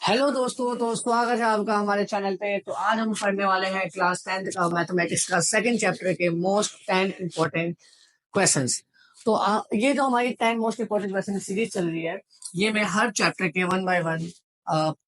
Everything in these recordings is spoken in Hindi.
हेलो दोस्तों, तो स्वागत है आपका हमारे चैनल पे। तो आज हम पढ़ने वाले हैं क्लास 10th का मैथमेटिक्स का सेकंड चैप्टर के मोस्ट 10 इंपॉर्टेंट क्वेश्चंस। तो ये जो हमारी 10 मोस्ट इंपॉर्टेंट क्वेश्चन सीरीज चल रही है, ये मैं हर चैप्टर के one by one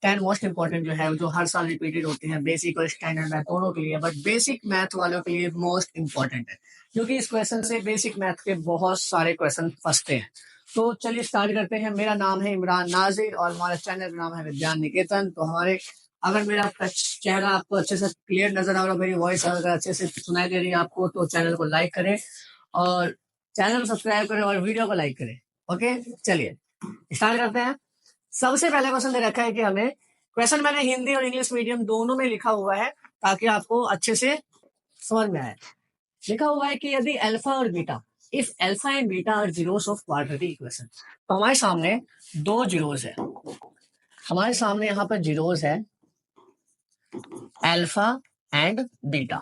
10 most important जो है जो हर साल रिपीटेड होते हैं, बेसिक और स्टैंडर्ड मैथ दोनों के लिए, बट बेसिक मैथ वालों के लिए मोस्ट इंपॉर्टेंट है क्योंकि इस क्वेश्चन से बेसिक मैथ के बहुत सारे क्वेश्चन फंसते हैं। तो चलिए स्टार्ट करते हैं। मेरा नाम है इमरान नाजिर और हमारा चैनल का नाम है विज्ञान निकेतन। तो हमारे अगर मेरा चेहरा आपको अच्छे से क्लियर नजर आ रहा है, मेरी वॉइस अगर अच्छे से सुनाई दे रही है आपको, तो चैनल को लाइक करें और चैनल को सब्सक्राइब करें और वीडियो को लाइक करें। ओके, चलिए स्टार्ट करते हैं। सबसे पहला क्वेश्चन दे रखा है कि हमें, क्वेश्चन मैंने हिंदी और इंग्लिश मीडियम दोनों में लिखा हुआ है ताकि आपको अच्छे से समझ में आए। लिखा हुआ है कि यदि अल्फा और beta, if alpha and beta are zeros of quadratic equation. तो हमारे सामने दो जीरोस है, हमारे सामने यहाँ पर जीरोस है अल्फा एंड बीटा,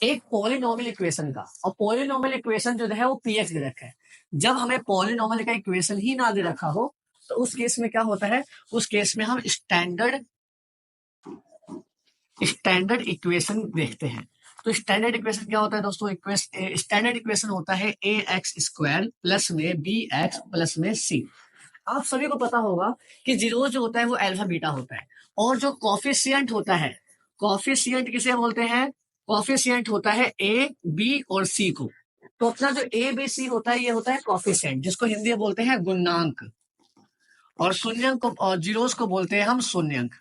एक पॉलिनोमियल इक्वेशन का। और पॉलिनोमियल इक्वेशन जो है वो पीएक्स दे रखा है। जब हमें पॉलिनोमियल का इक्वेशन ही ना दे रखा हो तो उस केस में क्या होता है, उस केस में हम स्टैंडर्ड स्टैंडर्ड इक्वेशन देखते हैं। तो स्टैंडर्ड इक्वेशन क्या होता है दोस्तों? स्टैंडर्ड इक्वेशन होता है ए एक्स स्क्वायर प्लस में बी एक्स प्लस में सी। आप सभी को पता होगा कि जीरो जो होता है वो अल्फा बीटा होता है, और जो कॉफिशिएंट होता है, कॉफिशिएंट किसे बोलते हैं? कॉफिशिएंट होता है ए बी और सी को। तो अपना जो ए बी सी होता है ये होता है कॉफिशिएंट, जिसको हिंदी में बोलते हैं गुणांक, और शून्यंक को और जीरोस को बोलते हैं हम शून्यंक।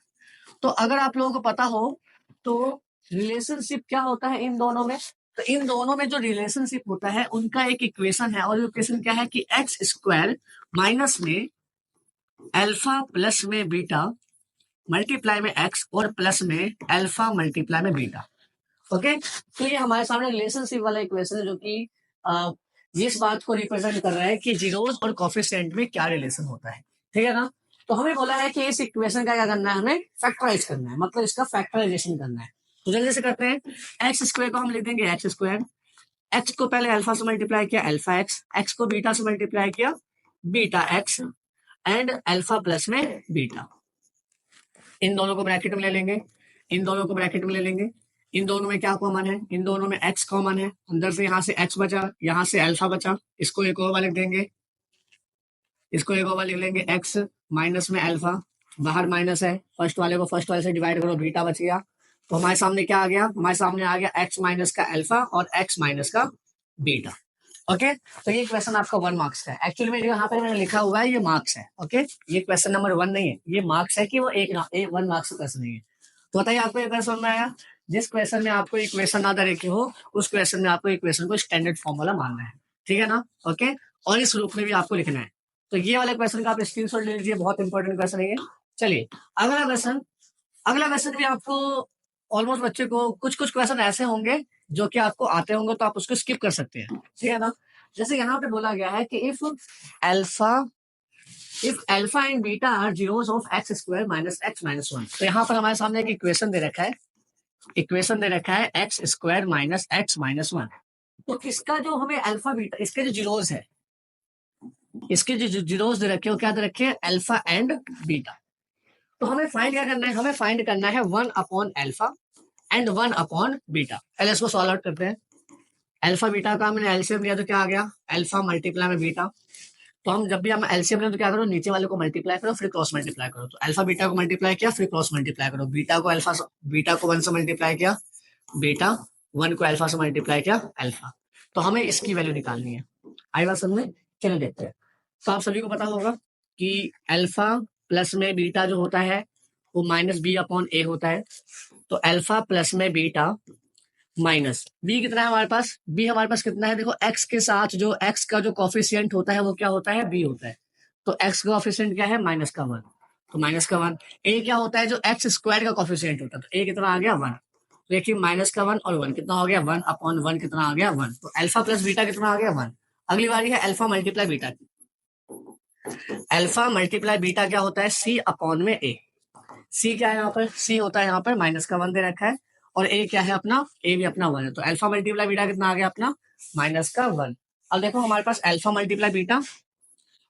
तो अगर आप लोगों को पता हो तो रिलेशनशिप क्या होता है इन दोनों में? तो इन दोनों में जो रिलेशनशिप होता है उनका एक इक्वेशन है, और इक्वेशन क्या है कि एक्स स्क्वायर माइनस में अल्फा प्लस में बीटा मल्टीप्लाई में एक्स और प्लस में अल्फा मल्टीप्लाई में बीटा। ओके, तो ये हमारे सामने रिलेशनशिप वाला इक्वेशन है जो कि इस बात को रिप्रेजेंट कर रहा है कि जीरोस और कोफिशिएंट में क्या रिलेशन होता है। ठीक है ना? तो हमें बोला है कि इस इक्वेशन का क्या करना है, हमें फैक्टराइज करना है, मतलब इसका फैक्टराइजेशन करना है। तो जल्दी से करते हैं। एक्स स्क्वायर को हम लिख देंगे एक्स स्क्वायर, एक्स को पहले अल्फा से मल्टीप्लाई किया अल्फा एक्स, एक्स को बीटा से मल्टीप्लाई किया beta x, and alpha plus में बीटा। इन दोनों को ब्रैकेट में ले लेंगे, इन दोनों को ब्रैकेट में ले लेंगे। इन दोनों में क्या कॉमन है? इन दोनों में एक्स कॉमन है। अंदर से यहाँ से एक्स बचा, यहाँ से अल्फा बचा, इसको एक और बार लिख देंगे, इसको एक और बार लिख लेंगे एक्स माइनस में अल्फा, बाहर माइनस है, फर्स्ट वाले को फर्स्ट वाले से डिवाइड करो, बीटा बच गया। तो हमारे सामने क्या आ गया? हमारे सामने आ गया एक्स माइनस का अल्फा और एक्स माइनस का बीटा। ओके, तो ये क्वेश्चन आपका 1 मार्क्स का है। एक्चुअली में यहाँ पे मैंने लिखा हुआ है ये मार्क्स है। ओके, ये क्वेश्चन नंबर 1 नहीं है, ये मार्क्स है कि वो एक 1 मार्क्स का क्वेश्चन नहीं है। तो बताइए आपको ये क्वेश्चन में आया? जिस क्वेश्चन में आपको इक्वेशन ना दे रखी हो उस क्वेश्चन में आपको इक्वेशन को स्टैंडर्ड फॉर्मूला मानना है। ठीक है ना? ओके, और इस रूप में भी आपको लिखना है। तो ये वाले क्वेश्चन का आप स्क्रीनशॉट ले लीजिए, बहुत इंपॉर्टेंट क्वेश्चन है ये। चलिए अगला क्वेश्चन। अगला क्वेश्चन भी आपको ऑलमोस्ट बच्चे को कुछ कुछ क्वेश्चन ऐसे होंगे जो कि आपको आते होंगे तो आप उसको स्किप कर सकते हैं। ठीक है ना? जैसे यहाँ पे बोला गया है कि alpha if alpha and beta are zeros of X square minus X minus one. तो यहाँ पर हमारे सामने एक इक्वेशन दे रखा है, इक्वेशन दे रखा है x square minus X minus one. तो इसका जो हमें अल्फा बीटा, इसके जो जीरोस है, इसके जो जीरोस दे रखे हैं वो क्या दे रखे हैं? Alpha and beta. तो हमें फाइंड क्या करना है? हमें फाइंड करना है 1 upon alpha and 1 upon beta. पहले इसको सॉल्व आउट करते हैं। अल्फा बीटा का हमने एलसीएम लिया तो क्या आ गया? अल्फा मल्टीप्लाई में बीटा। तो हम जब भी हम एलसीएम लें तो क्या करो? नीचे वाले को मल्टीप्लाई करो फिर क्रॉस मल्टीप्लाई करो। तो अल्फा बीटा को मल्टीप्लाई किया फिर क्रॉस मल्टीप्लाई करो, बीटा को 1 से मल्टीप्लाई किया बीटा, 1 को अल्फा से मल्टीप्लाई किया अल्फा। तो हमें इसकी वैल्यू निकालनी है। आई बात समझ में? चलिए देखते हैं। तो आप सभी को पता होगा कि अल्फा प्लस में बीटा जो होता है वो माइनस बी अपॉन ए होता है। तो अल्फा प्लस में बीटा माइनस बी कितना है हमारे पास? बी हमारे पास कितना है? देखो एक्स के साथ जो एक्स का जो कॉफिशिएंट होता है वो क्या होता है? बी होता है। तो एक्स का कॉफिशिएंट क्या है? माइनस का 1। तो माइनस का 1। ए क्या होता है? जो एक्स स्क्वायर का कॉफिशिएंट होता है। तो ए कितना आ गया? 1। देखिए माइनस का 1 और 1 कितना हो गया? 1 अपॉन 1 कितना आ गया? 1। तो अल्फा प्लस बीटा कितना आ गया? 1। अगली बारी है अल्फा मल्टीप्लाई बीटा की। अल्फा मल्टीप्लाई बीटा क्या होता है? सी अपॉन में ए। सी क्या है यहाँ पर? सी होता है यहाँ पर माइनस का 1 दे रखा है, और ए क्या है अपना? ए भी अपना 1 है। तो अल्फा मल्टीप्लाई बीटा कितना आ गया अपना? माइनस का 1। अब देखो हमारे पास अल्फा मल्टीप्लाई बीटा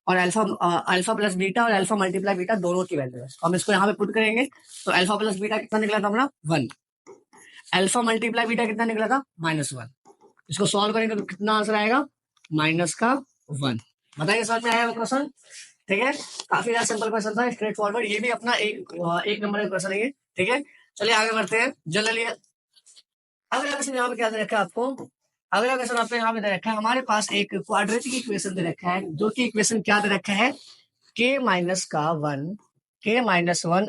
और अल्फा अल्फा प्लस बीटा और अल्फा मल्टीप्लाई बीटा दोनों की वैल्यू है। हम इसको यहाँ पे पुट करेंगे तो अल्फा प्लस बीटा कितना निकला था हमारा 1, अल्फा मल्टीप्लाई बीटा कितना निकला था -1। इसको सॉल्व करेंगे तो कितना आंसर आएगा -1। बताइए समझ में आया क्वेश्चन? ठीक है, काफी ज्यादा सिंपल क्वेश्चन था, स्ट्रेट फॉरवर्ड। ये भी अपना एक नंबर का क्वेश्चन है ये। ठीक है, चलिए आगे बढ़ते हैं जनरली। अगला क्वेश्चन यहाँ पे क्या दे रखा है आपको? अगला क्वेश्चन आपको यहाँ पे दे रखा है, हमारे पास एक क्वाड्रेटिक इक्वेशन दे रखा है, जो कि इक्वेशन क्या दे रखा है, k-1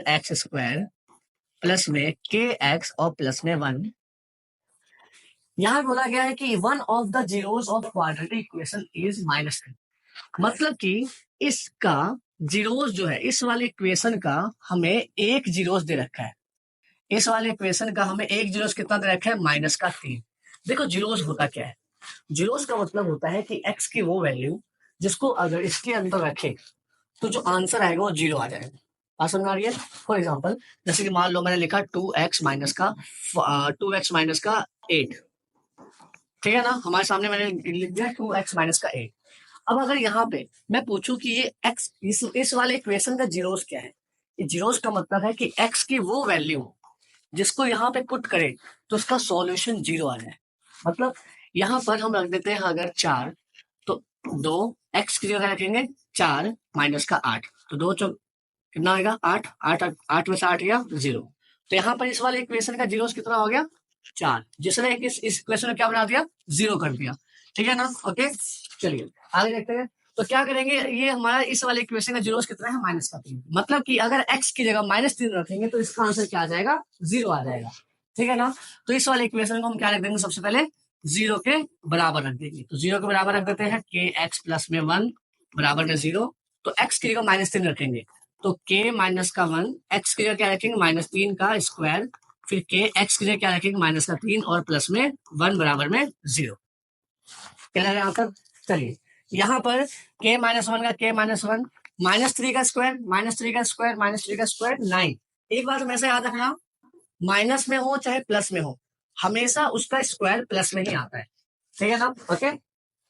एक्स स्क्वायर प्लस में के एक्स और प्लस में 1। यहाँ बोला गया है कि one of the zeros of quadratic equation is -3। मतलब कि इसका जीरोस जो है, इस वाले इक्वेशन का हमें एक जीरोस दे रखा है। इस वाले इक्वेशन का हमें एक जीरोस कितना दे रखा है, -3। देखो जीरोस होता क्या है, जीरोस का मतलब होता है कि एक्स की वो वैल्यू जिसको अगर इसके अंदर रखे तो जो आंसर आएगा वो जीरो आ जाएगा। बात समझ आ रही है? फॉर एग्जाम्पल जैसे कि मान लो मैंने लिखा 2x - 8। ठीक है ना, हमारे सामने मैंने लिख दिया 2x - 8। अब अगर यहाँ पे मैं पूछूं कि ये x इस वाले इक्वेशन का जीरोस क्या है, ये जीरोस का मतलब है कि x की वो वैल्यू जिसको यहाँ पे पुट करें तो उसका सॉल्यूशन जीरो आ जाए। मतलब यहाँ पर हम रख देते हैं अगर 4, तो 2 x की जगह रखेंगे 4 -8, तो 2 चौक कितना आएगा 8, 8 में से 8 गया 0। तो यहाँ पर इस वाले इक्वेशन का जीरोस कितना हो गया 4, जिसने इस इक्वेशन को क्या बना दिया, जीरो कर दिया। ठीक है ना, ओके। चलिए आगे देखते हैं, तो क्या करेंगे, ये हमारा इस वाले इक्वेशन का जीरोस कितना है -3। मतलब कि अगर x की जगह -3 रखेंगे तो इसका आंसर क्या आ जाएगा, जीरो आ जाएगा। ठीक है ना, तो इस वाले इक्वेशन को हम क्या रख देंगे, सबसे पहले जीरो के बराबर रख देंगे। तो जीरो के बराबर रख देते हैं के एक्स प्लस में 1 बराबर में 0। तो x की जगह -3 रखेंगे तो k -1, x की जगह क्या रखेंगे -3 का स्क्वायर, फिर के एक्स की जगह क्या रखेंगे -3 और प्लस में 1 बराबर में 0। क्लियर है आंसर? चलिए यहाँ पर k-1 का k-1 -3 का स्क्वायर, -3 का स्क्वायर, -3 का स्क्वायर 9। एक बात हमेशा याद रखना, माइनस में हो चाहे प्लस में हो, हमेशा उसका स्क्वायर प्लस में ही आता है। ठीक है ना, ओके।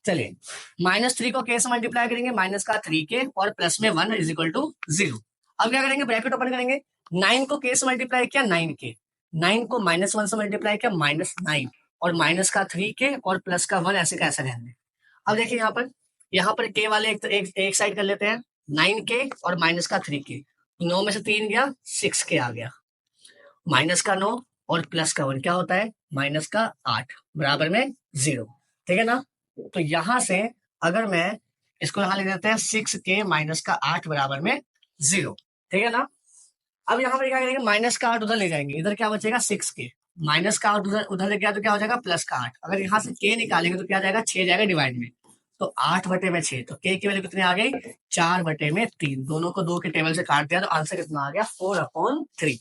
चलिए -3 को k से मल्टीप्लाई करेंगे, माइनस का 3k और प्लस में 1 इज इक्वल टू 0। अब क्या करेंगे, ब्रैकेट ओपन करेंगे, 9 को k से मल्टीप्लाई किया 9k, 9 को -1 से मल्टीप्लाई किया -9 और माइनस का 3k और प्लस का 1 ऐसे कैसे रहेंगे। अब देखिए यहाँ पर k वाले एक साइड कर लेते हैं, 9k और माइनस का 3k, 9 में से 3 गया 6k आ गया, माइनस का 9 और प्लस का 1 क्या होता है, माइनस का 8 बराबर में 0। ठीक है ना, तो यहां से अगर मैं इसको यहां लिख देते हैं 6k माइनस का 8 बराबर में 0। ठीक है ना, अब यहाँ पर क्या करेंगे, माइनस का 8 उधर ले जाएंगे, इधर क्या बचेगा 6k, माइनस का 8 उधर उधर ले गया तो क्या हो जाएगा प्लस का 8। अगर यहाँ से k निकालेंगे तो क्या जाएगा 6 जाएगा डिवाइड में, तो 8/6। तो k की वैल्यू कितनी आ गई 4/3, दोनों को 2 के टेबल से काट दिया तो आंसर कितना आ गया 4/3।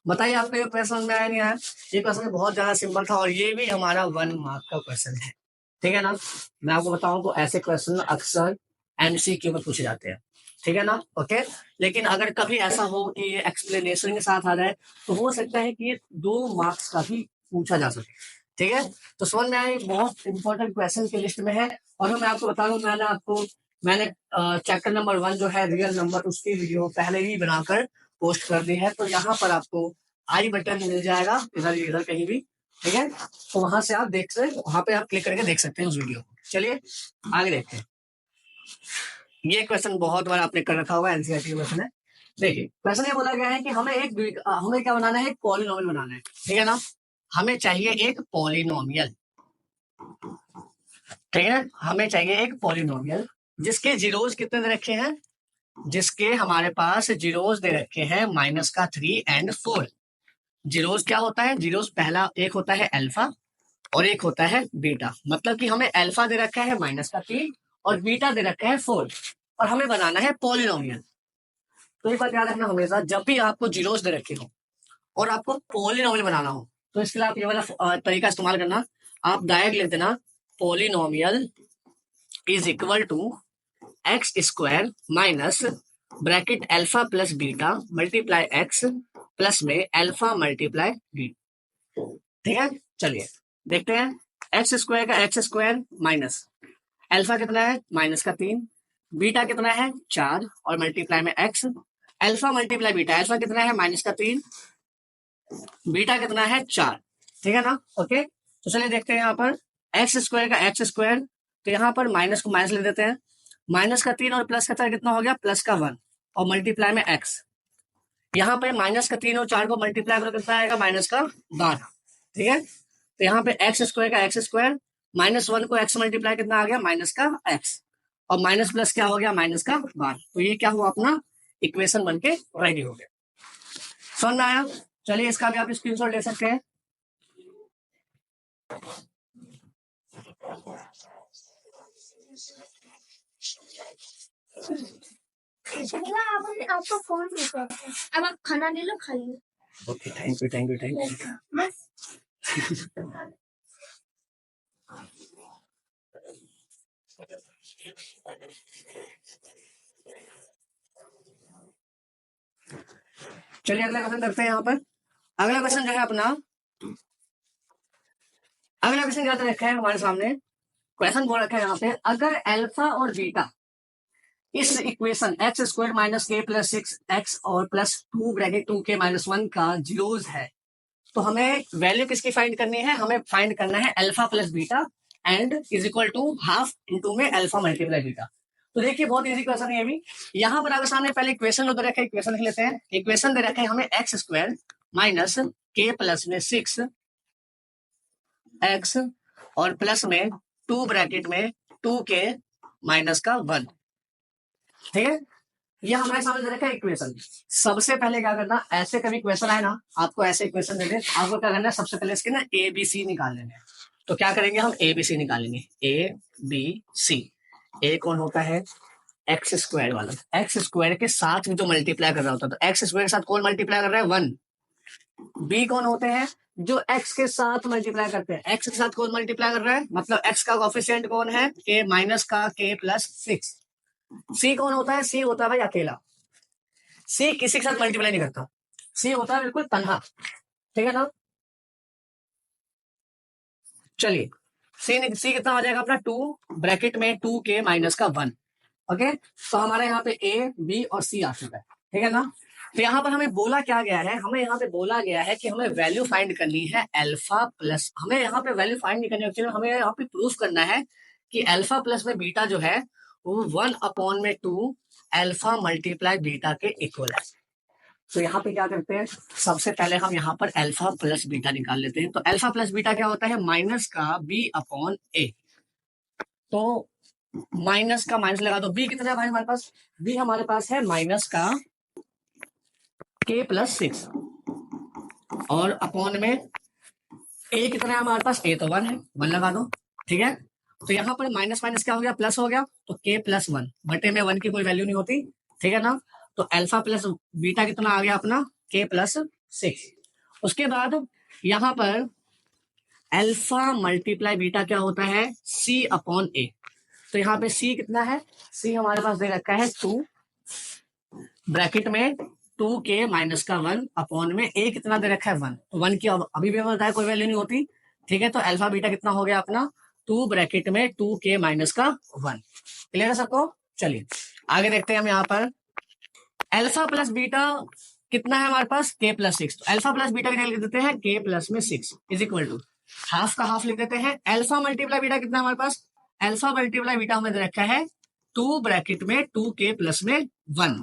बताइए आपको ये क्वेश्चन में आया नहीं आया? ये क्वेश्चन बहुत ज्यादा सिंपल था और ये भी हमारा 1 मार्क का क्वेश्चन है। ठीक है ना, मैं आपको बताऊं तो ऐसे क्वेश्चन अक्सर एमसीक्यू में पूछे जाते हैं। ठीक है ना, ओके। लेकिन अगर कभी ऐसा हो कि ये एक्सप्लेनेशन के साथ आ जाए तो हो सकता है कि ये 2 मार्क्स का भी पूछा जा सके। ठीक है, तो समझ में आया, बहुत इंपॉर्टेंट क्वेश्चन की लिस्ट में है। और मैं आपको बता दूं, मैंने चैप्टर नंबर 1 जो है रियल नंबर, उसकी वीडियो पहले ही बनाकर पोस्ट कर दी है, तो यहाँ पर आपको आई बटन मिल जाएगा इधर इधर कहीं भी। ठीक है, तो वहां से आप देख सकते, वहां पे आप क्लिक करके देख सकते हैं उस वीडियो को। चलिए आगे देखते हैं। ये क्वेश्चन बहुत बार आपने कर रखा होगा, एनसीईआरटी का क्वेश्चन है। देखिए क्वेश्चन ये बोला गया है कि हमें क्या बनाना है, एक पॉलिनोमियल बनाना है। ठीक है ना, हमें चाहिए एक पॉलिनोमियल। ठीक है, हमें चाहिए एक पॉलिनोमियल जिसके जीरोस कितने दे रखे हैं, जिसके हमारे पास जीरोस दे रखे हैं -3 एंड 4। जीरोस क्या होता है, जीरोस पहला एक होता है अल्फा और एक होता है बीटा। मतलब कि हमें अल्फा दे रखा है -3 और बीटा दे रखा है 4 और हमें बनाना है पॉलिनोमियल। तो एक बात याद रखना, हमेशा जब भी आपको जीरोस दे रखे हो और आपको पॉलिनोमियल बनाना हो तो इसके लिए आप ये वाला तरीका इस्तेमाल करना। आप डायरेक्ट लिख देना polynomial is equal to x square minus bracket alpha plus beta multiply x plus में अल्फा मल्टीप्लाई बी। ठीक है, चलिए देखते हैं। एक्स स्क्वायर का एक्स स्क्वायर माइनस अल्फा कितना है -3, बीटा कितना है 4 और मल्टीप्लाई में x, alpha multiply beta, alpha कितना है -3, बीटा कितना है 4, ठीक है ना। ओके, तो चलिए देखते हैं यहाँ पर एक्स स्क्वायर का एक्स स्क्वायर, तो यहाँ पर माइनस को माइनस ले देते हैं, -3 और प्लस का 4 कितना हो गया +1 और मल्टीप्लाई में x, यहाँ पे -3 और 4 को मल्टीप्लाई करो कितना आएगा -12, ठीक है। तो यहाँ पे एक्स स्क्वायर का एक्स स्क्वायर, -1 को x मल्टीप्लाई कितना आ गया -x, और माइनस प्लस क्या हो गया -12, तो ये क्या हुआ अपना इक्वेशन बन के रेडी हो गया। समझ में आया। चलिए इसका भी आप स्क्रीनशॉट ले सकते हैं। आपको फोन अब आप खाना ले लो, खा लो। Okay, thank you thank you thank you. बस चलिए अगला क्वेश्चन करते हैं। यहाँ पर अगला क्वेश्चन जो है अपना, अगला क्वेश्चन क्या रखा है हमारे सामने, क्वेश्चन बोल रखा है यहाँ पे, अगर अल्फा और बीटा इस इक्वेशन एक्स स्क्वायर माइनस के प्लस 6x और +2 ब्रैकेट 2k -1 का जीरोज है, तो हमें वैल्यू किसकी फाइंड करनी है, हमें फाइंड करना है alpha plus beta and is equal to half into में अल्फा मल्टीप्लाई बीटा। तो देखिए बहुत इजी क्वेश्चन है ये भी। यहाँ पर अगर सामने पहले इक्वेशन दे रखा है, इक्वेशन लिख लेते हैं। इक्वेशन दे रखे हैं हमें एक्स स्क्वायर माइनस के प्लस में 6x और प्लस में 2 ब्रैकेट में 2k -1, ठीक है। ये हमारे सामने दे रखा है इक्वेशन। सबसे पहले क्या करना, ऐसे कभी क्वेश्चन आए ना, आपको ऐसे इक्वेशन दे दे, आपको क्या करना है, सबसे पहले इसके ना ए बी सी निकाल लेंगे। तो क्या करेंगे हम, ए बी सी निकालेंगे, ए बी सी। ए कौन होता है, एक्स स्क्वायर वाला, एक्स स्क्वायर के साथ जो मल्टीप्लाई कर रहा होता है, तो एक्स स्क्वायर के साथ कौन मल्टीप्लाई कर रहा है 1। बी कौन होते हैं, जो एक्स के साथ मल्टीप्लाई करते हैं, एक्स के साथ कौन मल्टीप्लाई कर रहा है, मतलब एक्स का कोफिशिएंट कौन है, के माइनस का के प्लस 6। सी कौन होता है, सी होता है भाई अकेला, सी किसी के साथ मल्टीप्लाई नहीं करता, सी होता है बिल्कुल तन्हा, ठीक है ना। चलिए सी कितना आ जाएगा अपना 2 ब्रैकेट में 2k -1, ओके। तो हमारे यहाँ पे ए बी और सी आ चुका है, ठीक है ना। तो यहाँ पर हमें बोला क्या गया है, हमें यहाँ पे बोला गया है कि हमें वैल्यू फाइंड करनी है अल्फा प्लस, हमें यहाँ पे वैल्यू फाइंड नहीं करनी है, हमें यहाँ पे प्रूफ करना है कि अल्फा प्लस में बीटा जो है वो 1/2 अल्फा मल्टीप्लाई बीटा के इक्वल है। तो यहाँ पे क्या करते हैं, सबसे पहले हम यहाँ पर अल्फा प्लस बीटा निकाल लेते हैं। तो अल्फा प्लस बीटा क्या होता है, माइनस का b/a। तो माइनस का माइनस लगा दो, बी कितना है भाई हमारे पास, बी हमारे पास है माइनस का k + 6 और अपॉन में ए कितना है हमारे पास, ए तो 1 है, 1 लगा दो, ठीक है। तो यहाँ पर माइनस माइनस क्या हो गया, प्लस हो गया, तो k + 1 बटे में 1 की कोई वैल्यू नहीं होती, ठीक है ना। तो अल्फा प्लस बीटा कितना आ गया अपना, k + 6। उसके बाद यहाँ पर अल्फा मल्टीप्लाई बीटा क्या होता है, c/a। तो यहाँ पे c कितना है, c हमारे पास दे रखा है 2 ब्रैकेट में 2k -1 अपॉन में a कितना दे रखा है 1, तो 1 की अभी भी बताया कोई वैल्यू नहीं होती, ठीक है। तो अल्फा बीटा कितना हो गया अपना 2 ब्रैकेट में 2k -1, क्लियर है सबको। चलिए आगे देखते हैं हम यहाँ पर अल्फा प्लस बीटा कितना है हमारे पास, k + 6। तो अल्फा प्लस बीटा लिख देते हैं k + 6 is equal to half का हाफ लिख देते हैं। अल्फा मल्टीप्लाई बीटा कितना हमारे पास, अल्फा मल्टीप्लाई बीटा हमें दे रखा है 2 ब्रैकेट में 2k + 1,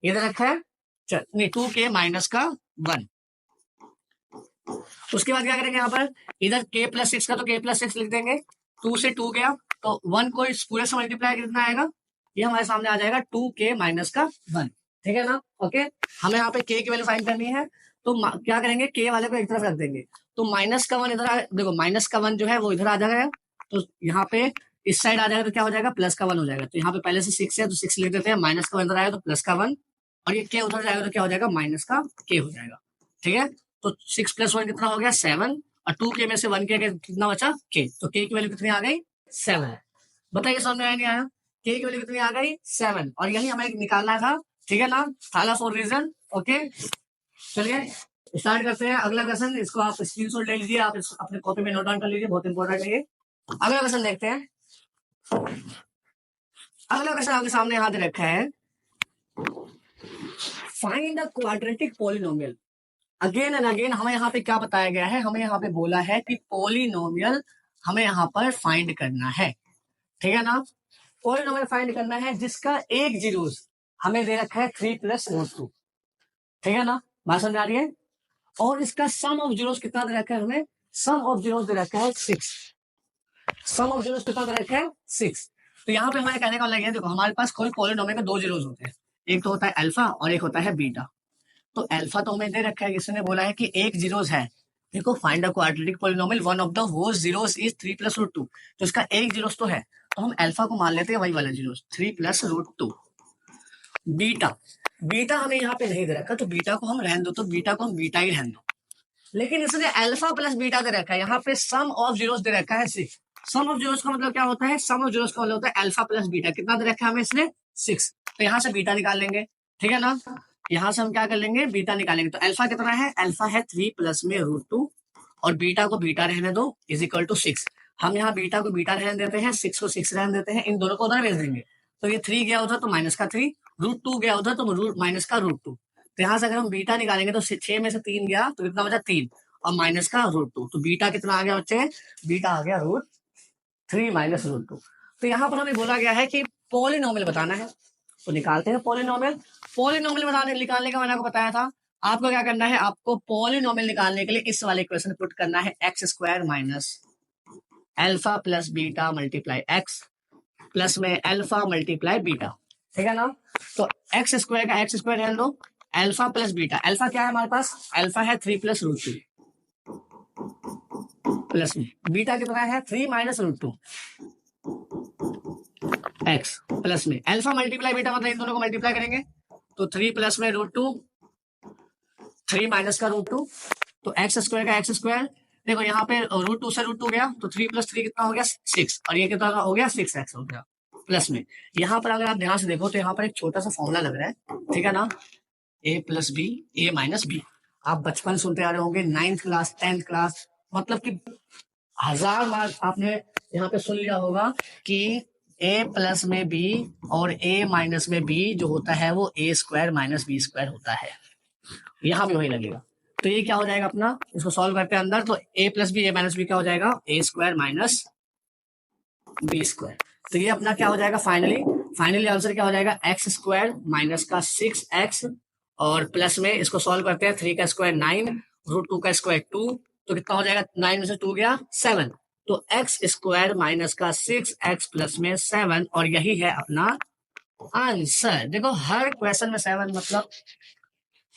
ये दे रखा है, नहीं 2k -1। उसके बाद क्या करेंगे यहाँ पर, इधर k + 6 का तो k + 6 लिख देंगे, 2 से 2 गया तो 1 को इस पूरे से मल्टीप्लाई कितना आएगा, ये हमारे सामने आ जाएगा 2k -1, ठीक है ना। ओके, हमें यहाँ पे k की वैल्यू फाइंड करनी है, तो क्या करेंगे, k वाले को एक तरफ रख देंगे, तो -1 इधर देखो, -1 जो है वो इधर आ जाएगा, तो यहाँ पे इस साइड आ जाएगा तो क्या हो जाएगा, +1 हो जाएगा। तो यहाँ पे पहले से 6 है तो 6 लिख देते हैं, -1 इधर आएगा तो +1, और ये k उधर जाएगा तो क्या हो जाएगा, -k हो जाएगा, ठीक है। तो 6 + 1 कितना हो गया 7, और 2k में से 1 के कितना बचा k, तो k की वैल्यू कितनी आ गई 7। बताइए समझ आया नहीं आया, k की वैल्यू कितनी आ गई 7, और यही हमें निकालना था, ठीक है ना, थाला फॉर रीजन। ओके चलिए स्टार्ट करते हैं अगला क्वेश्चन, इसको आप स्क्रीनशॉट ले लीजिए, आप अपने कॉपी में नोट डाउन कर लीजिए, बहुत इंपॉर्टेंट है ये। अगला क्वेश्चन देखते हैं। अगला क्वेश्चन आपके सामने यहाँ दे रखा है, find the quadratic polynomial. Again and again हमें यहाँ पे क्या बताया गया है, हमें यहाँ पे बोला है कि पॉलिनोमियल हमें यहाँ पर फाइंड करना है, ठीक है ना। पॉलिनोमियल फाइंड करना है जिसका एक जीरोस हमें दे रखा है 3+√2, ठीक है ना, बात समझ आ रही है। और इसका सम ऑफ जीरोस कितना दे रखा है हमें, सम ऑफ जीरोस दे रखा है 6, सम ऑफ जीरोस कितना दे रखा है 6। तो यहाँ पे हमारे कहने का लगे, देखो हमारे पास कोई पॉलिनोमियल में दो जीरोस होते हैं, एक तो होता है अल्फा और एक होता है बीटा। तो अल्फा तो हमें दे रखा है, इसने बोला है कि एक जीरोस है, देखो find the quadratic polynomial one of the वो जीरोस इज 3+√2, तो इसका एक जीरोस तो है, तो हम अल्फा को मान लेते हैं वही वाला जीरोस 3+√2। बीटा, बीटा हमें यहाँ पे नहीं दे रखा, तो बीटा को हम रहने दो, तो बीटा को हम बीटा ही रहने दो। लेकिन इसने अल्फा प्लस बीटा दे रखा है, यहाँ पे सम ऑफ जीरोस दे रखा है 6। सम ऑफ जीरोस का मतलब क्या होता है, सम ऑफ जीरोस का मतलब होता है अल्फा प्लस बीटा, कितना दे रखा है हमें इसने 6। तो यहाँ से बीटा निकाल लेंगे, ठीक है ना, यहाँ से हम क्या कर लेंगे, बीटा निकालेंगे। तो अल्फा कितना है, अल्फा है 3+√2 और बीटा को बीटा रहने दो इज इक्वल टू 6। हम यहाँ बीटा को बीटा रहने देते हैं, 6 को 6 रहने देते हैं, इन दोनों को उधर भेज देंगे। तो ये 3 गया उधर तो माइनस का 3, √2 गया उधर तो माइनस का √2। तो यहाँ से अगर हम बीटा निकालेंगे तो 6 में से 3 गया तो कितना बचा 3 और माइनस का √2, तो बीटा कितना आ गया बच्चे, बीटा आ गया √3 माइनस √2। तो यहाँ पर हमें बोला गया है कि पॉलिनोमियल बताना है, तो निकालते हैं पॉलिनोमियल। पॉलिनोमियल बताने निकालने का मैंने आपको बताया था, आपको क्या करना है, आपको पॉलिनोमियल निकालने के लिए इस वाले इक्वेशन पुट करना है x² minus alpha plus beta multiply x plus में अल्फा मल्टीप्लाई बीटा, ठीक है ना। तो x² का x² रहने दो, अल्फा प्लस बीटा, अल्फा क्या है हमारे पास, अल्फा है 3+√2 प्लस में बीटा कितना है 3-√2 एक्स प्लस में अल्फा मल्टीप्लाई बीटा, मतलब इन दोनों को मल्टीप्लाई करेंगे तो 3 प्लस में √2, 3 माइनस का √2, तो x² का x², देखो यहाँ पे √2 से √2 गया तो 3+3 कितना हो गया 6, और ये कितना हो गया 6x हो गया प्लस में। यहाँ पर अगर आप ध्यान से देखो तो यहाँ पर एक छोटा सा फॉर्मूला लग रहा है, ठीक है ना, a+b a-b। आप बचपन सुनते आ रहे होंगे, 9th क्लास 10th क्लास, मतलब कि 1000 बार आपने यहाँ पे सुन लिया होगा कि a+ में b और a- में b जो होता है वो a² माइनस b² होता है, यहाँ भी वही लगेगा। तो ये क्या हो जाएगा अपना, इसको सॉल्व करते हैं अंदर, तो a+b a-b क्या हो जाएगा a² माइनस b²। तो ये अपना क्या हो जाएगा, फाइनली आंसर क्या हो जाएगा x² माइनस का 6x और प्लस में इसको सॉल्व करते हैं, 3 का स्क्वायर 9, √2 का स्क्वायर 2, तो कितना हो जाएगा, 9 में से 2 गया 7, तो x² माइनस का 6x प्लस में 7, और यही है अपना आंसर। देखो हर क्वेश्चन में 7 मतलब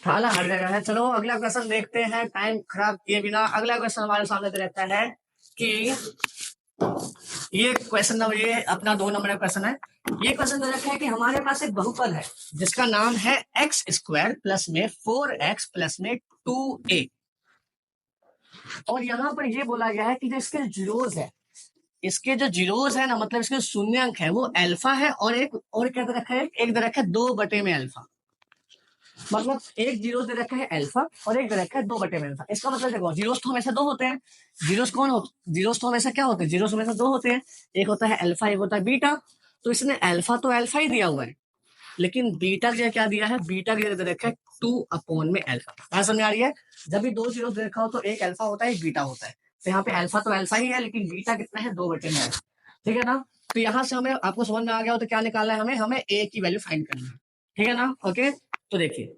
थाला हर जगह है। चलो अगला क्वेश्चन देखते हैं, टाइम खराब किए बिना। अगला क्वेश्चन हमारे सामने दे रहता है कि ये क्वेश्चन नंबर, ये अपना 2 नंबर का क्वेश्चन है। ये क्वेश्चन दे रखा है कि हमारे पास एक बहुपद है जिसका नाम है x² प्लस में 4x प्लस में 2a, और यहाँ पर ये बोला गया है कि जो इसके जीरोस है, इसके जो जीरोस है ना, मतलब इसके शून्य अंक है वो अल्फा है, और एक और क्या दे रखा है, एक दे रखा है 2 बटे में अल्फा, मतलब एक जीरो दे रखा है अल्फा और एक दे रखा है 2 बटे में अल्फा। इसका मतलब देखो जीरोस तो हमेशा 2 होते हैं, जीरोस तो हमेशा क्या होते हैं, जीरोस हमेशा 2 होते हैं, एक होता है अल्फा एक होता है बीटा। तो इसने अल्फा तो अल्फा ही दिया हुआ है, लेकिन बीटा के क्या दिया है, बीटा के दे रखा है 2 में अल्फा। बात समझ आ रही है, जब भी 2 जीरो दे रखा हो तो एक अल्फा होता है एक बीटा होता है, तो यहाँ पे अल्फा तो अल्फा ही है, लेकिन बीटा कितना है 2 बटे में अल्फा, ठीक है ना। तो यहाँ से हमें, आपको समझ में आ गया हो तो क्या निकालना है, हमें ए की वैल्यू फाइंड करनी है, ठीक है ना। ओके, तो देखिए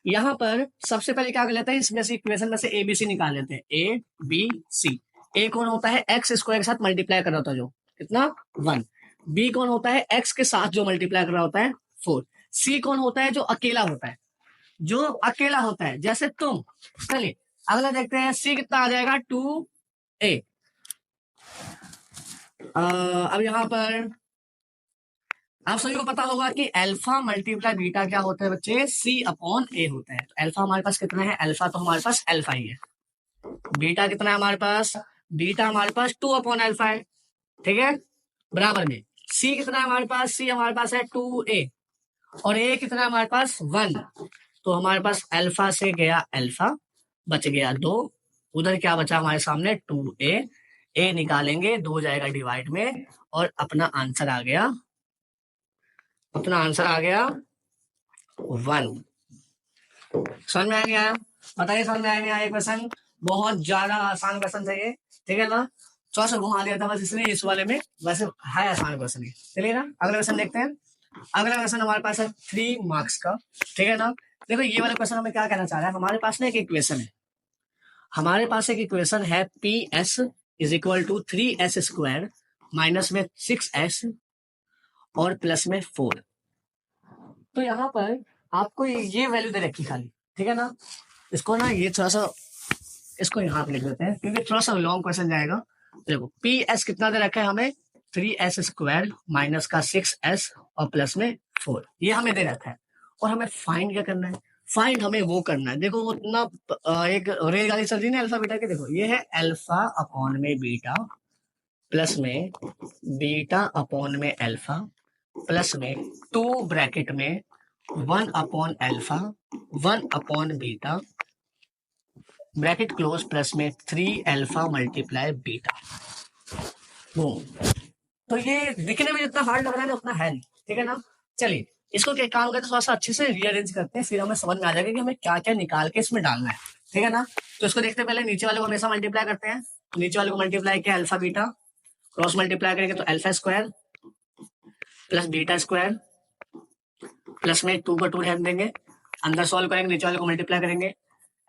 यहाँ पर सबसे पहले क्या कर लेते हैं, इसमें से इक्वेशन में से ए बी सी निकाल लेते हैं, ए बी सी। ए कौन होता है, x² के साथ मल्टीप्लाई कर रहा होता है जो कितना 1, बी कौन होता है x के साथ जो मल्टीप्लाई कर रहा होता है 4, सी कौन होता है जो अकेला होता है, जो अकेला होता है जैसे तुम। चलिए अगला देखते हैं, सी कितना आ जाएगा 2a। अब यहाँ पर आप सभी को पता होगा कि अल्फा मल्टीप्लाई बीटा क्या होता है बच्चे, C/A होता है। तो अल्फा हमारे पास कितना है, अल्फा तो हमारे पास अल्फा ही है, बीटा कितना है हमारे पास, बीटा हमारे पास 2/अल्फा है, ठीक है, बराबर में सी कितना है हमारे पास, सी हमारे पास है 2a, और ए कितना है हमारे पास 1, तो हमारे पास अल्फा से गया अल्फा, बच गया 2, उधर क्या बचा हमारे सामने 2a, ए निकालेंगे 2 जाएगा डिवाइड में, और अपना आंसर आ गया अपना आंसर आ गया 1। समझ में आ गया? बताइए समझ में आया नहीं आया क्वेश्चन? बहुत ज्यादा आसान क्वेश्चन था ये, ठीक है ना? थोड़ा सा घुमा दिया था बस इसने इस वाले में, वैसे है आसान क्वेश्चन ये। चलिए ना अगला क्वेश्चन देखते हैं। अगला क्वेश्चन हमारे पास है 3 मार्क्स का, ठीक है ना? देखो ये वाला क्वेश्चन हमें क्या कहना चाह रहा है, हमारे पास ना एक इक्वेशन है, हमारे पास एक इक्वेशन है P S is equal to 3s² minus में 6s और प्लस में 4। तो यहाँ पर आपको ये वैल्यू दे रखी खाली, ठीक है ना? इसको ना ये थोड़ा सा इसको यहाँ पे लिख देते हैं क्योंकि थोड़ा सा लॉन्ग क्वेश्चन जाएगा। देखो पी एस कितना दे रखा है हमें, 3s² माइनस का 6s और प्लस में 4, ये हमें दे रखा है। और हमें फाइंड क्या करना है? फाइंड हमें वो करना है, देखो वो इतना एक रेलगाड़ी चल रही है ना अल्फा बीटा के, देखो ये है अल्फा अपॉन में बीटा प्लस में बीटा अपॉन में अल्फा प्लस में 2 ब्रैकेट में 1 upon alpha 1 upon beta bracket close plus में 3 अल्फा मल्टीप्लाई बीटा। तो ये दिखने में जितना हार्ड लग रहा है ना उतना है नहीं, ठीक है ना? चलिए इसको क्या काम करते हैं, थोड़ा सा अच्छे से रीअरेंज करते हैं, फिर हमें समझ में आ जाएगा कि हमें क्या क्या निकाल के इसमें डालना है, ठीक है ना? तो इसको देखते हैं, पहले नीचे वाले को हमेशा मल्टीप्लाई करते हैं। तो नीचे वाले को मल्टीप्लाई किया अल्फा बीटा, क्रॉस मल्टीप्लाई करेंगे तो alpha square plus beta square plus में 2 का 2 रहने देंगे, अंदर सॉल्व करेंगे, नीचे वाले को मल्टीप्लाई करेंगे,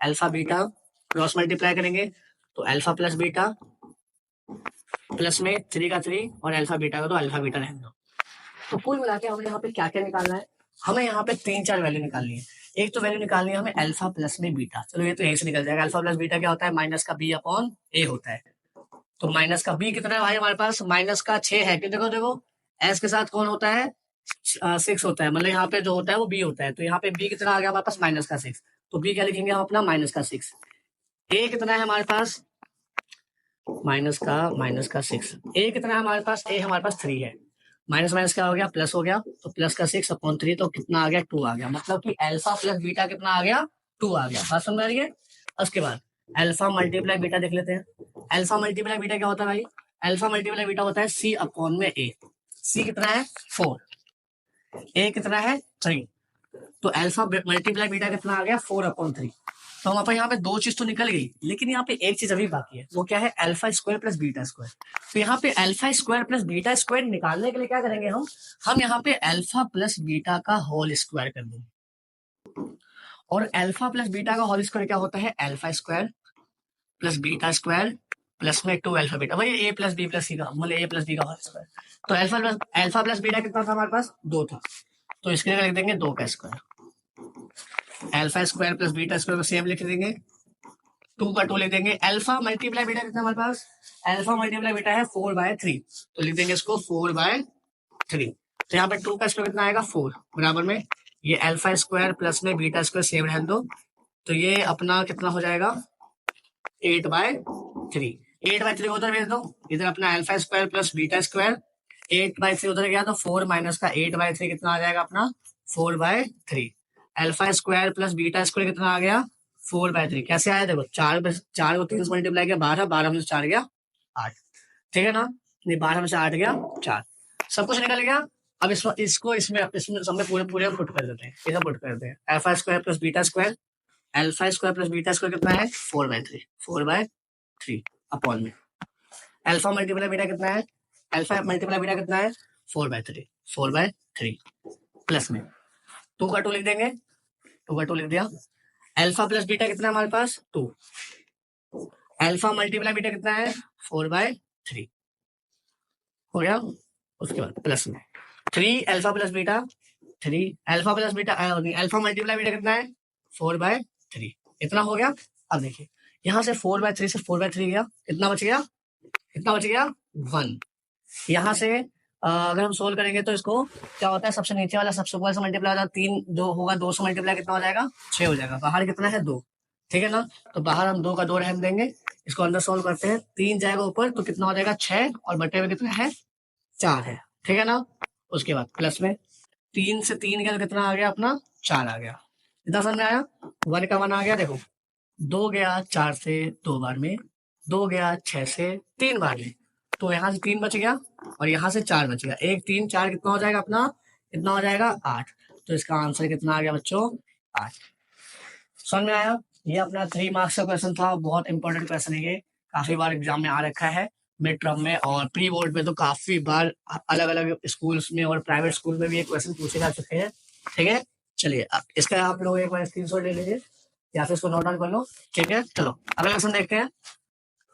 अल्फा बीटा क्रॉस मल्टीप्लाई करेंगे तो अल्फा प्लस बीटा प्लस में 3 का 3 और अल्फा बीटा का तो अल्फा बीटा रहने दो। तो कुल मिला के हमें यहाँ पे क्या क्या निकालना है, हमें यहाँ पे 3-4 वैल्यू निकालनी है। एक तो वैल्यू निकालनी है हमें अल्फा प्लस में बीटा, चलो ये तो यहीं से निकल जाएगा। अल्फा प्लस बीटा क्या होता है, माइनस का बी अपॉन ए होता है। तो माइनस का बी कितना है भाई हमारे पास, माइनस का 6 है कि देखो देखो एस के साथ कौन होता है, 6 होता है, मतलब यहाँ पे जो होता है वो बी होता है। तो यहाँ पे बी कितना आ गया हमारे पास, माइनस का 6। तो बी क्या लिखेंगे हम अपना, माइनस का 6। ए कितना है हमारे पास, माइनस का 6। ए कितना है हमारे पास, ए हमारे पास 3 है। माइनस माइनस क्या हो गया, प्लस हो गया, तो प्लस का 6 अपॉन 3 तो कितना आ गया, 2 आ गया। मतलब कि अल्फा प्लस बीटा कितना आ गया, 2 आ गया। बात समझ में आ रही है? उसके बाद अल्फा मल्टीप्लाई बीटा देख लेते हैं। अल्फा मल्टीप्लाई बीटा क्या होता है भाई, अल्फा मल्टीप्लाई बीटा होता है सी अपॉन में ए। सी कितना है 4, ए कितना है 3, तो अल्फा मल्टीप्लाई बीटा कितना आ गया 4 अपॉन 3। तो हम यहाँ पे 2 चीज तो निकल गई, लेकिन यहाँ पे एक चीज अभी बाकी है, वो क्या है, alpha square plus beta square. तो यहाँ पे alpha square plus beta square निकालने के लिए क्या करेंगे हम यहाँ पे अल्फा प्लस बीटा का होल स्क्वायर कर देंगे। और अल्फा प्लस बीटा का होल स्क्वायर क्या होता है, alpha square plus beta square plus में 2 अल्फा बीटा, वही ए प्लस बी प्लस सी का, मतलब ए प्लस बी का होल स्क्वायर। तो अल्फा प्लस बीटा कितना था हमारे पास, 2 था, तो इसके लिए लिख देंगे 2 का square. Alpha square plus beta square को सेम लिख देंगे, 2 का 2 लिख देंगे। अल्फा मल्टीप्लाई बीटा कितना हमारे पास, अल्फा मल्टीप्लाई बीटा है 4/3, तो लिख देंगे इसको 4/3। तो यहाँ पे 2 का स्क्वायर कितना आएगा 4, बराबर में ये अल्फा स्क्वायर प्लस में बीटा स्क्वायर सेम रहने दो, तो ये अपना कितना हो जाएगा 8/3। 8/3 उधर भेज दो, इधर अपना alpha square plus beta square, 8/3 उधर गया तो 4 माइनस का 8/3 कितना आ जाएगा अपना 4/3। Alpha square plus beta square कितना आ गया 4/3। कैसे आया देखो, 4 को 3 से मल्टीप्लाई किया 12, 12 में से 4 गया 8, ठीक है ना? नहीं 12 में से 8 गया 4, सब कुछ निकल गया। अब इसको इसमें सब में पूरे पूरे पुट कर देते हैं, इधर पुट कर देते हैं। Alpha square plus beta square, alpha square plus beta square कितना है 4/3 अपॉन में अल्फा मल्टीप्लाई बीटा कितना है, अल्फा मल्टीप्लाई बीटा कितना है 4/3 प्लस में 2 का 2 लिख देंगे, 2 का 2 लिख दिया। अल्फा प्लस बीटा कितना है हमारे पास 2, अल्फा मल्टीप्लाई बीटा कितना है 4/3 हो गया। उसके बाद प्लस में 3 alpha plus beta 3 alpha plus beta alpha multiply beta कितना है 4/3, इतना हो गया। अब देखिए यहाँ से 4/3 से 4/3 गया, कितना बच गया, कितना बच गया 1। यहाँ से अगर हम सोल्व करेंगे तो इसको क्या होता है, सबसे नीचे वाला सबसे ऊपर से मल्टीप्लाई हो जाएगा, 3 2 होगा, 2 से मल्टीप्लाई कितना हो जाएगा 6 हो जाएगा। बाहर कितना है 2, ठीक है ना? तो बाहर हम 2 का 2 रहने देंगे, इसको अंदर सोल्व करते हैं, 3 जाएगा ऊपर तो कितना हो जाएगा 6 और बटे में कितना है 4 है, ठीक है ना? उसके बाद प्लस में 3 से 3 गया तो कितना आ गया अपना 4 आ गया। इतना समझ में आया, 1 का 1 आ गया। देखो 2 गया 4 से 2 बार में, 2 गया 6 से 3 बार में, तो यहाँ से 3 बच गया और यहाँ से 4 बच गया, 1 3 4 कितना हो जाएगा अपना, कितना हो जाएगा 8। तो इसका आंसर कितना आ गया बच्चों 8। समझ में आया? ये अपना 3 मार्क्स का क्वेश्चन था, बहुत इंपॉर्टेंट क्वेश्चन है ये, काफी बार एग्जाम में आ रखा है, मिड टर्म में और प्री बोर्ड में तो काफी बार अलग अलग स्कूल्स में और प्राइवेट स्कूल में भी ये क्वेश्चन पूछे जा चुके हैं। ठीक है, चलिए अब इसका आप लोग एक बार स्क्रीनशॉट ले लीजिए या फिर इसको नोट डाउन कर लो। ठीक है, चलो अगला क्वेश्चन देखते हैं।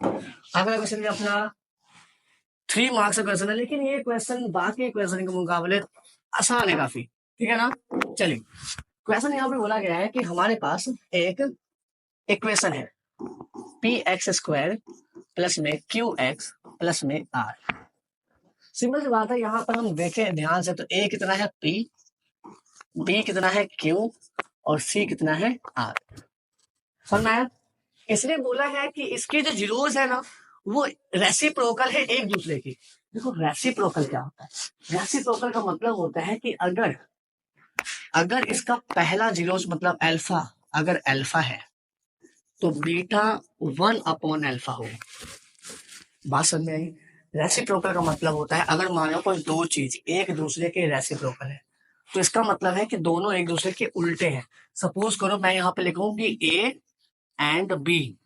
अगला क्वेश्चन भी अपना 3 मार्क्स का क्वेश्चन है, लेकिन ये क्वेश्चन बाकी क्वेश्चन के मुकाबले आसान है काफी। ठीक है ना, चलिए क्वेश्चन यहाँ पे बोला गया है कि हमारे पास एक इक्वेशन है पी एक्स स्क्वायर प्लस में क्यू एक्स प्लस में आर। सिंपल सी बात है, यहाँ पर हम देखें ध्यान से तो ए कितना है पी, बी कितना है क्यू और सी कितना है आर। समझ में आया? इसलिए बोला है कि इसके जो जीरोस है ना वो रेसिप्रोकल है एक दूसरे की। देखो रेसिप्रोकल क्या होता है? रेसिप्रोकल का मतलब होता है कि अगर इसका पहला जीरोस मतलब अल्फा, अगर अल्फा है तो बीटा 1/अल्फा होगा। बात समझ में आई? रेसिप्रोकल का मतलब होता है अगर मानो कोई दो चीज एक दूसरे के रेसिप्रोकल है तो इसका मतलब है कि दोनों एक दूसरे के उल्टे हैं। सपोज करो मैं यहाँ पे लिखूं कि ए एंड बी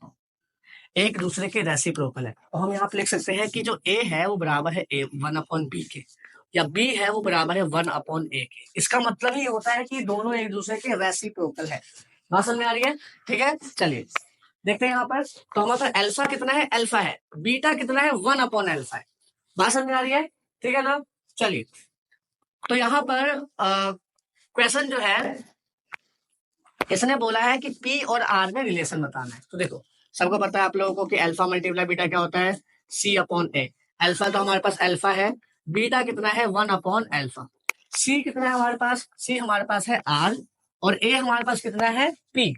एक दूसरे के रेसिप्रोकल है, तो हम यहाँ पे लिख सकते हैं कि जो ए है वो बराबर है ए 1/बी के, या बी है वो बराबर है 1/ए के। इसका मतलब ही होता है कि दोनों एक दूसरे के रेसिप्रोकल है। बात समझ में आ रही है? ठीक है, चलिए देखते हैं यहाँ पर। तो हमारे पास अल्फा कितना है? अल्फा है। बीटा कितना है? 1/अल्फा है। बात समझ में आ रही है? ठीक है ना, चलिए तो यहाँ पर क्वेश्चन जो है इसने बोला है कि पी और आर में रिलेशन बताना है। तो देखो सबको पता है आप लोगों को कि अल्फा मल्टीप्लाई बीटा क्या होता है? C/A। अल्फा तो हमारे पास अल्फा है, बीटा कितना है? 1/अल्फा। सी कितना है हमारे पास? सी हमारे पास है आर और ए हमारे पास कितना है? पी।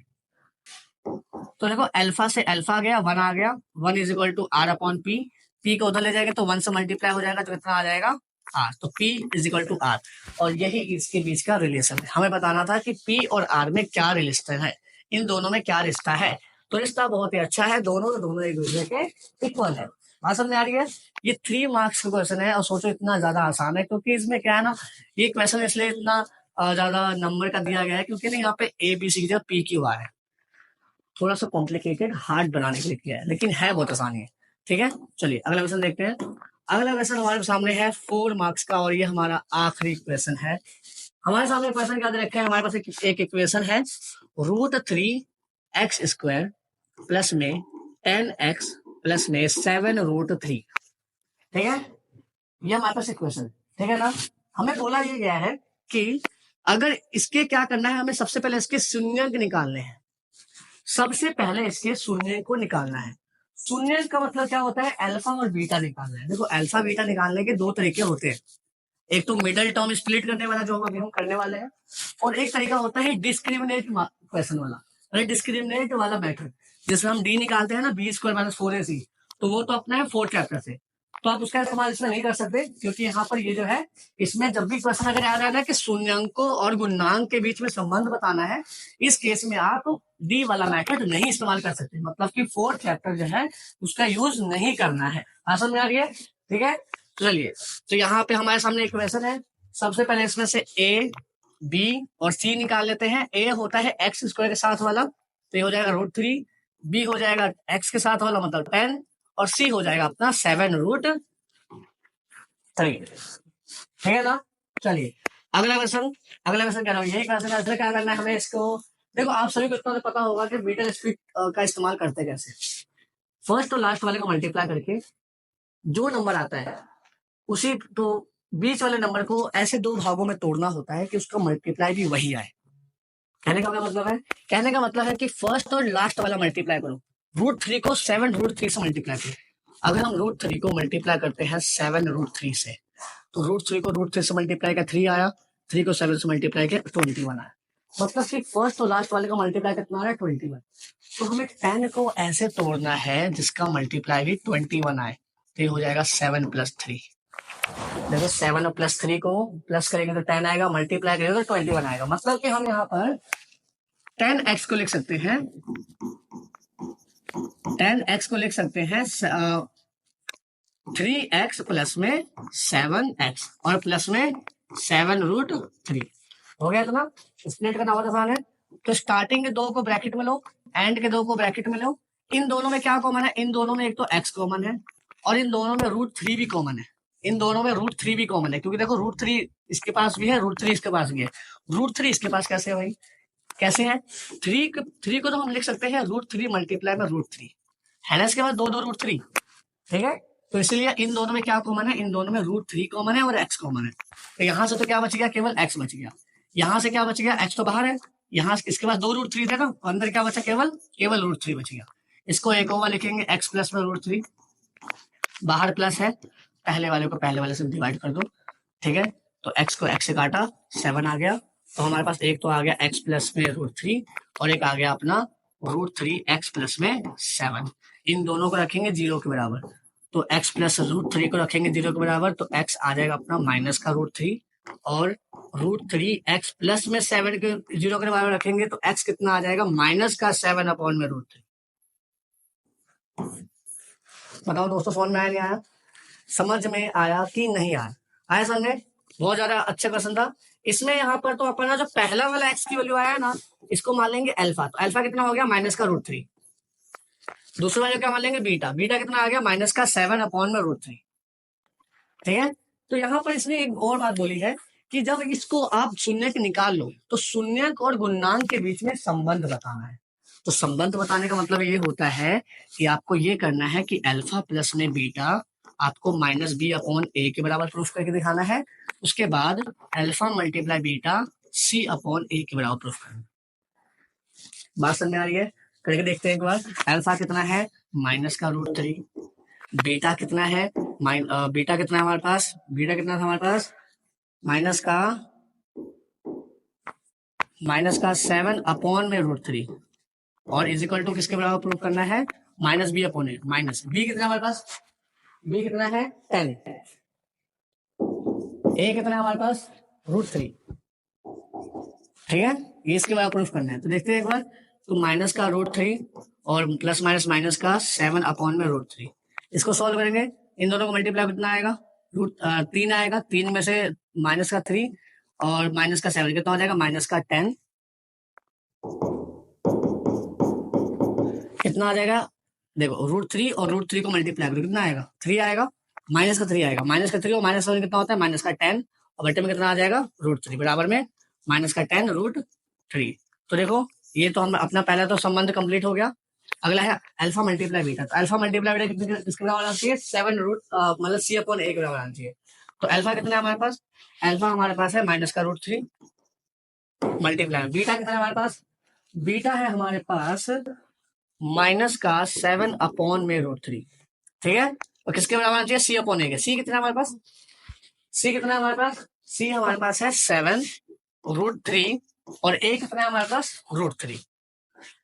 तो देखो अल्फा से अल्फा गया 1 आ गया, 1 is equal to R/P। P को उधर ले जाएगा तो 1 से मल्टीप्लाई हो जाएगा तो कितना आ जाएगा? आर। तो P is equal to R और यही इसके बीच का रिलेशन है। हमें बताना था कि P और R में क्या रिलेशन है, इन दोनों में क्या रिश्ता है। तो रिश्ता बहुत ही अच्छा है, दोनों एक दूसरे के इक्वल है। बात समझ में आ रही है? ये 3 मार्क्स का क्वेश्चन है और सोचो इतना ज्यादा आसान है क्योंकि इसमें क्या है ना, ये क्वेश्चन इसलिए इतना ज्यादा नंबर का दिया गया है क्योंकि ना यहाँ पे ए बी सी की जगह पी क्यू आर है। थोड़ा सा कॉम्प्लिकेटेड हार्ड बनाने के लिए किया है, लेकिन है बहुत आसानी है। ठीक है, चलिए अगला क्वेश्चन देखते हैं। अगला क्वेश्चन हमारे सामने है 4 मार्क्स का और ये हमारा आखिरी क्वेश्चन है। हमारे सामने क्वेश्चन क्या दे रखा है? हमारे पास एक इक्वेशन है √3x² प्लस में 10x प्लस में 7√3। ठीक है, ये हमारे पास इक्वेशन। ठीक है ना, हमें बोला ये गया है कि अगर इसके क्या करना है, हमें सबसे पहले इसके शून्यंक निकालने हैं। सबसे पहले इसके शून्य को निकालना है। शून्य का मतलब क्या होता है? अल्फा और बीटा निकालना है। देखो अल्फा बीटा निकालने के 2 तरीके होते हैं, एक तो मिडल टर्म स्प्लिट करने वाला जो अभी हम करने वाले हैं, और एक तरीका होता है डिस्क्रिमिनेट क्वेश्चन वाला, अरे डिस्क्रिमिनेट वाला मेथड जिसमें हम डी निकालते हैं ना, B² - 4AC। तो वो तो अपना है 4th चैप्टर से, तो आप उसका इस्तेमाल इसमें नहीं कर सकते क्योंकि यहाँ पर ये जो है इसमें जब भी क्वेश्चन अगर आ रहा है ना कि शून्यंकों और गुणांक के बीच में संबंध बताना है, इस केस में आप डी वाला मेथड नहीं इस्तेमाल कर सकते, मतलब कि 4th चैप्टर जो है उसका यूज नहीं करना है। समझ में आ रही है? ठीक है, चलिए तो यहाँ पे हमारे सामने एक क्वेश्चन है। सबसे पहले इसमें से ए बी और सी निकाल लेते हैं। ए होता है x² के साथ वाला, तो ये हो जाएगा √3। बी हो जाएगा x के साथ वाला मतलब 10 और सी हो जाएगा अपना 7√3। ठीक है ना, चलिए अगला क्वेश्चन कह रहा हूँ, यही क्वेश्चन क्या करना है हमें इसको। देखो आप सभी को इतना तो पता होगा कि मीटर स्पीड का इस्तेमाल करते कैसे। फर्स्ट और लास्ट वाले को मल्टीप्लाई करके जो नंबर आता है उसी तो बीच वाले नंबर को ऐसे 2 भागों में तोड़ना होता है कि उसका मल्टीप्लाई भी वही आए। कहने का मतलब है, कि फर्स्ट और लास्ट वाला मल्टीप्लाई करो, √3 को 7√3 से मल्टीप्लाई करो। अगर हम √3 को मल्टीप्लाई करते हैं 7√3 से, तो √3 को √3 से मल्टीप्लाई किया 3 आया, 3 को 7 से मल्टीप्लाई किया 21 आया। मतलब कि फर्स्ट और लास्ट वाले का मल्टीप्लाई कितना आ रहा है? 21। तो हमें 10 को ऐसे तोड़ना है जिसका मल्टीप्लाई भी 21 आए, तो ये हो जाएगा 7 + 3। देखो 7 और +3 को प्लस करेंगे तो 10 आएगा, मल्टीप्लाई करेंगे तो 21 आएगा। मतलब कि हम यहाँ पर 10x को लिख सकते हैं, 10x को लिख सकते हैं 3x प्लस में 7x और प्लस में 7√3 हो गया इतना। स्प्लिट करना बहुत आसान है। तो स्टार्टिंग के दो को ब्रैकेट में लो, एंड के दो को ब्रैकेट में लो। इन दोनों में क्या कॉमन है? इन दोनों में एक तो x कॉमन है और इन दोनों में √3 भी कॉमन है। इन दोनों में √3 भी कॉमन है, क्योंकि देखो √3 इसके पास भी है, √3 इसके पास भी है। √3 इसके पास कैसे है भाई? कैसे है? 3 को तो हम लिख सकते हैं √3 मल्टीप्लाई में √3 है ना, इसके बाद दो √3, ठीक है। तो इसलिए इन दोनों में क्या कॉमन है? इन दोनों में √3 कॉमन है और x कॉमन है। तो यहां से तो क्या बच गया? केवल x बच गया। यहां से क्या बच गया? x तो बाहर है, यहाँ इसके पास दो √3 थे ना, अंदर क्या बचा? केवल √3 बच गया। इसको एक ओवर लिखेंगे x प्लस में √3, बाहर प्लस है, पहले वाले को पहले वाले से डिवाइड कर दो, ठीक है। तो x को x से काटा, 7 आ गया। तो हमारे पास एक तो आ गया x प्लस में √3 और एक आ गया अपना √3 x प्लस में 7। इन दोनों को रखेंगे 0 के बराबर, तो x प्लस √3 को रखेंगे 0 के बराबर, तो x आ जाएगा अपना माइनस का √3 और √3 x प्लस में 7 के 0 के बराबर रखेंगे तो x कितना आ जाएगा? माइनस का 7 अपॉन में √3। बताओ दोस्तों, समझ में आया नहीं आया? समझ में आया कि नहीं आया? आया समझे? बहुत ज्यादा अच्छा क्वेश्चन था। इसमें यहाँ पर तो अपना जो पहला वाला x की वैल्यू आया ना, इसको मान लेंगे अल्फा। तो अल्फा कितना हो गया? माइनस का √3। दूसरा वाले क्या मान लेंगे? बीटा। बीटा कितना आ गया? माइनस का 7 अपॉन में √3, ठीक है। तो यहाँ पर इसने एक और बात बोली है कि जब इसको आप शून्यक निकाल लो तो शून्यक और गुणनांक के बीच में संबंध बताना है। तो संबंध बताने का मतलब ये होता है कि आपको ये करना है कि अल्फा प्लस में बीटा आपको -b अपॉन a के बराबर प्रूफ करके दिखाना है। उसके बाद alpha multiply beta c upon a के बराबर प्रूफ करना। बात समझ में आ रही है? करके देखते हैं एक बार। अल्फा कितना है? माइनस का √3। बीटा कितना है? बीटा कितना है हमारे पास? बीटा कितना था हमारे पास? माइनस का 7 अपॉन में √3 और इज इक्वल टू किसके बराबर प्रूफ करना है? -b अपॉन ए। माइनस b कितना है हमारे पास? b कितना है? 10। a कितना है हमारे पास? √3, ठीक है। ये इसके बराबर प्रूफ करना है। तो देखते हैं एक बार। तो माइनस का √3 और प्लस माइनस माइनस का 7 अपॉन में √3, इसको सॉल्व करेंगे। इन दोनों को मल्टीप्लाई कितना आएगा? 3 आएगा। 3 में से माइनस का 3 और माइनस का 7 कितना हो जाएगा? माइनस का 10। कितना आ जाएगा? देखो √3 और √3 को मल्टीप्लाई करो, कितना आएगा? 3 आएगा। माइनस का 3 आएगा। माइनस का 3 और माइनस का 7 कितना होता है? माइनस का 10 और बटे में कितना आ जाएगा? √3 बराबर में माइनस का 10 √3। तो देखो ये तो हम अपना पहला तो संबंध कंप्लीट हो गया। अगला है अल्फा मल्टीप्लाई बीटा। तो अल्फा मल्टीप्लाई बीटा कितने किसके बराबर आना चाहिए? 7 मतलब c अपॉन a के बराबर आना चाहिए। तो अल्फा कितना है हमारे पास? अल्फा हमारे पास है माइनस का √3 मल्टीप्लाई। बीटा कितना है हमारे पास? बीटा है हमारे पास माइनस का 7 अपॉन में √3, ठीक है। और किसके बराबर आना चाहिए? c अपॉन a के। c कितना है हमारे पास? c कितना है हमारे पास? c हमारे पास है 7 √3 और a कितना है हमारे पास? √3।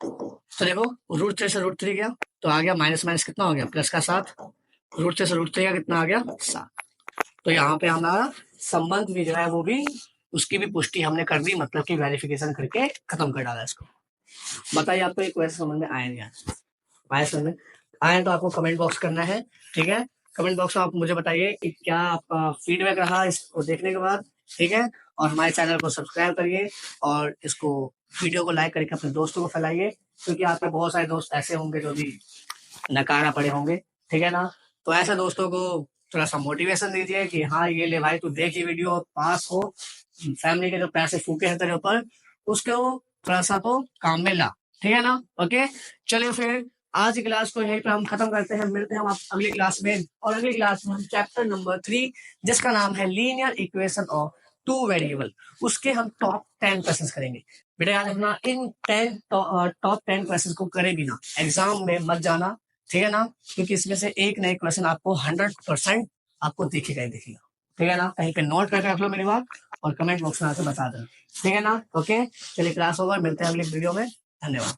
तो देखो √3 से √3 गया तो आ गया माइनस माइनस कितना हो गया? प्लस का 7। √3 से √3 का कितना आ गया? 7। तो यहाँ पे हमारा संबंध भी जो है वो भी उसकी भी पुष्टि हमने कर दी, मतलब कि वेरिफिकेशन करके खत्म कर डाला इसको। बताइए आपको एक क्वेश्चन समझ में आया नहीं आया? आया समझ में? आया तो आपको कमेंट बॉक्स करना है, ठीक है। कमेंट बॉक्स में आप मुझे बताइए कि क्या आपका फीडबैक रहा इसको देखने के बाद, ठीक है। और हमारे चैनल को सब्सक्राइब करिए और इसको वीडियो को लाइक करके अपने दोस्तों को फैलाइए, क्योंकि आपके बहुत सारे दोस्त ऐसे होंगे जो भी नकारा पड़े होंगे, ठीक है ना। तो ऐसे दोस्तों को थोड़ा सा मोटिवेशन दीजिए कि हाँ ये ले भाई तू देख ये वीडियो, पास हो, फैमिली के जो पैसे फूके हैं तेरे ऊपर उसको थोड़ा सा तो काम में ला, ठीक है ना। ओके चलिए फिर आज की क्लास को यहीं पे हम खत्म करते हैं। मिलते हैं हम आप अगली क्लास में, और अगली क्लास में हम चैप्टर नंबर 3 जिसका नाम है लीनियर इक्वेशन ऑफ 2 वेरिएबल, उसके हम टॉप 10 क्वेश्चन करेंगे। बेटा याद रखना इन टॉप 10 क्वेश्चन को करे बिना एग्जाम में मत जाना, ठीक है ना, क्योंकि इसमें से एक नए क्वेश्चन आपको 100% आपको दिखेगा ही दिखेगा, ठीक है ना। कहीं पे नोट करके रख लो मेरी बात और कमेंट बॉक्स में आके बता देना, ठीक है ना। ओके चलिए क्लास ओवर, मिलते हैं अगले वीडियो में। धन्यवाद।